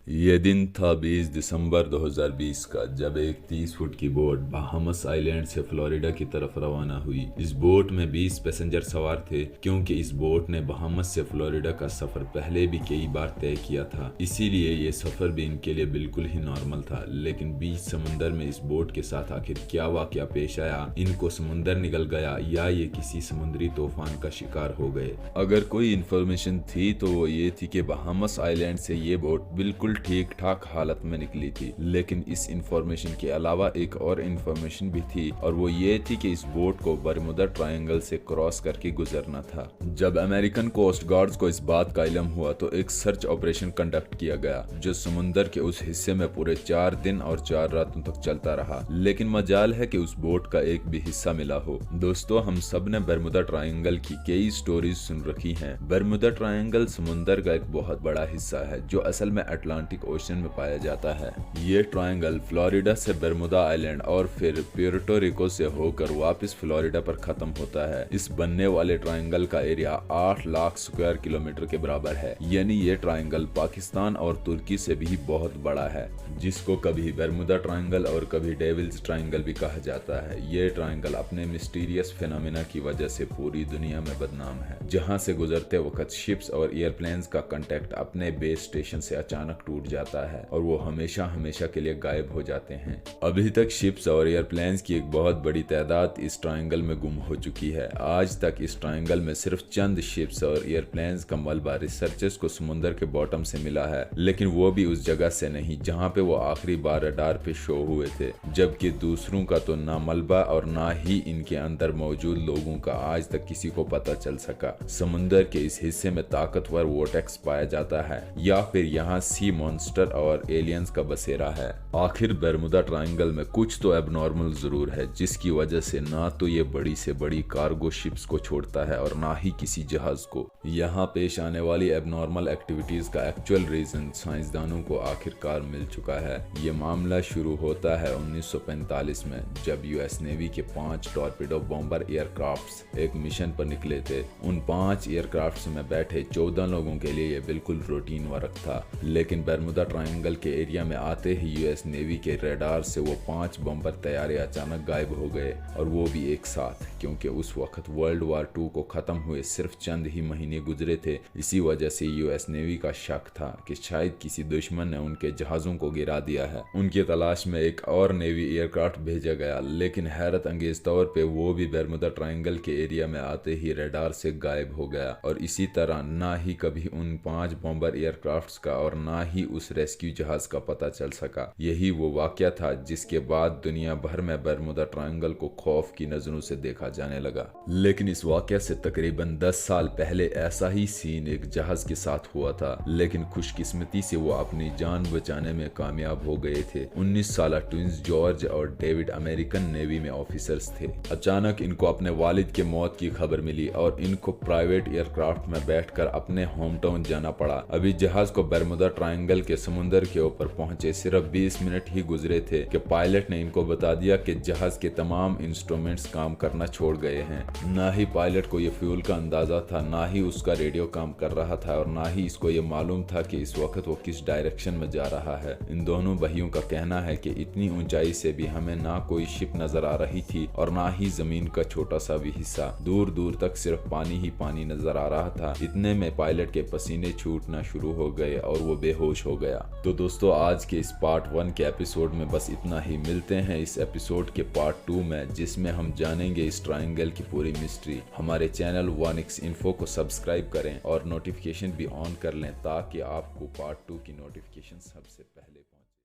ये दिन था 20 दिसंबर 2020 का, जब एक 30 फुट की बोट बहामस आइलैंड से फ्लोरिडा की तरफ रवाना हुई। इस बोट में 20 पैसेंजर सवार थे, क्योंकि इस बोट ने बहामस से फ्लोरिडा का सफर पहले भी कई बार तय किया था, इसीलिए ये सफर भी इनके लिए बिल्कुल ही नॉर्मल था। लेकिन बीच समुंदर में इस बोट के साथ आखिर क्या वाकया पेश आया, इनको समुंदर निगल गया या ये किसी समुद्री तूफान का शिकार हो गए। अगर कोई इन्फॉर्मेशन थी तो वो ये थी कि बहामस आइलैंड से ये बोट बिल्कुल ठीक ठाक हालत में निकली थी। लेकिन इस इंफॉर्मेशन के अलावा एक और इंफॉर्मेशन भी थी, और वो ये थी कि इस बोट को बरमुदा ट्रायंगल से क्रॉस करके गुजरना था। जब अमेरिकन कोस्ट गार्ड्स को इस बात का इल्म हुआ तो एक सर्च ऑपरेशन कंडक्ट किया गया, जो समुंदर के उस हिस्से में पूरे 4 दिन और 4 रातों तक चलता रहा। लेकिन मजाल है कि उस बोट का एक भी हिस्सा मिला हो। दोस्तों, हम सब ने बरमुदा ट्रायंगल की कई स्टोरीज सुन रखी हैं। बरमुदा ट्रायंगल समुंदर का एक बहुत बड़ा हिस्सा है, जो असल में अटलांटिक ओशन में पाया जाता है। ये ट्रायंगल फ्लोरिडा से बरमुदा आइलैंड और फिर प्यूर्टो रिको से होकर वापस फ्लोरिडा पर खत्म होता है। इस बनने वाले ट्रायंगल का एरिया 8 लाख स्क्वायर किलोमीटर के बराबर है, यानी ये ट्रायंगल पाकिस्तान और तुर्की से भी बहुत बड़ा है, जिसको कभी बरमुदा ट्रायंगल और कभी डेविल्स ट्रायंगल भी कहा जाता है। ये ट्रायंगल अपने मिस्टीरियस फिनोमेना की वजह से पूरी दुनिया में बदनाम है, जहाँ से गुजरते वक्त शिप्स और एयरप्लेन्स का कांटेक्ट अपने बेस स्टेशन से अचानक टूट जाता है और वो हमेशा हमेशा के लिए गायब हो जाते हैं। अभी तक शिप्स और एयरप्लेन्स की एक बहुत बड़ी तादाद इस ट्रायंगल में गुम हो चुकी है। आज तक इस ट्रायंगल में सिर्फ चंद शिप्स और एयरप्लेन्स का मलबा रिसर्चर्स को समुंदर के बॉटम से मिला है, लेकिन वो भी उस जगह से नहीं जहाँ पे वो आखिरी बार रडार पे शो हुए थे। जबकि दूसरों का तो ना मलबा और ना ही इनके अंदर मौजूद लोगों का आज तक किसी को पता चल सका। समुंदर के इस हिस्से में ताकतवर वोटेक्स पाया जाता है, या फिर यहाँ सी मॉन्स्टर और एलियंस का बसेरा है। आखिर बरमुदा ट्रायंगल में कुछ तो एबनॉर्मल जरूर है, जिसकी वजह से ना तो ये बड़ी से बड़ी कार्गो शिप्स को छोड़ता है और ना ही किसी जहाज को। यहाँ पेश आने वाली एबनॉर्मल एक्टिविटीज का एक्चुअल रीजन साइंसदानों को आखिरकार मिल चुका है। ये मामला शुरू होता है 1945 में, जब यूएस नेवी के 5 टॉर्पीडो बॉम्बर एयरक्राफ्ट्स एक मिशन पर निकले थे। उन 5 एयरक्राफ्ट्स में बैठे 14 लोगों के लिए ये बिल्कुल रूटीन वर्क था। लेकिन बरमुदा ट्रायंगल के एरिया में आते ही यूएस नेवी के रडार से वो 5 बम्पर तैयारे अचानक गायब हो गए, और वो भी एक साथ, क्योंकि उस वक्त वर्ल्ड वार 2 को खत्म हुए सिर्फ चंद ही महीने गुजरे थे। इसी वजह से यूएस नेवी का शक था कि शायद किसी दुश्मन ने उनके जहाजों को गिरा दिया है। उनकी तलाश में एक और नेवी एयरक्राफ्ट भेजा गया, लेकिन हैरत अंगेज तौर पे वो भी बरमुदा ट्रायंगल के एरिया में आते ही रडार से गायब हो गया। और इसी तरह ना ही कभी उन 5 बॉम्बर एयरक्राफ्ट्स का और ना ही उस रेस्क्यू जहाज का पता चल सका। यही वो वाकया था जिसके बाद दुनिया भर में बरमुदा ट्रायंगल को खौफ की नजरों से देखा जाने लगा। लेकिन इस वाकया से तकरीबन 10 साल पहले ऐसा ही सीन एक जहाज के साथ हुआ था, लेकिन खुशकिस्मती से वो अपनी जान बचाने में कामयाब हो गए थे। 19 साल ट्विंस जॉर्ज और डेविड अमेरिकन नेवी में ऑफिसर्स थे। अचानक इनको अपने वालिद के मौत की खबर मिली और इनको प्राइवेट एयरक्राफ्ट में बैठकर अपने होम टाउन जाना पड़ा। अभी जहाज को बरमुदा ट्रायंगल के समुंदर के ऊपर पहुंचे सिर्फ 20 मिनट ही गुजरे थे कि पायलट ने इनको बता दिया कि जहाज के तमाम इंस्ट्रूमेंट्स काम करना छोड़ गए हैं। ना ही पायलट को ये फ्यूल का अंदाजा था, ना ही उसका रेडियो काम कर रहा था, और ना ही इसको ये मालूम था कि इस वक्त वो किस डायरेक्शन में जा रहा है। इन दोनों भाइयों का कहना है कि इतनी ऊंचाई से भी हमें ना कोई शिप नजर आ रही थी और ना ही जमीन का छोटा सा भी हिस्सा। दूर दूर तक सिर्फ पानी ही पानी नजर आ रहा था। इतने में पायलट के पसीने छूटना शुरू हो गए और वो बेहोश हो गया। तो दोस्तों, आज के इस पार्ट 1 के एपिसोड में बस इतना ही। मिलते हैं इस एपिसोड के पार्ट 2 में, जिसमें हम जानेंगे इस ट्रायंगल की पूरी मिस्ट्री। हमारे चैनल 1x इन्फो को सब्सक्राइब करें और नोटिफिकेशन भी ऑन कर लें, ताकि आपको पार्ट 2 की नोटिफिकेशन सबसे पहले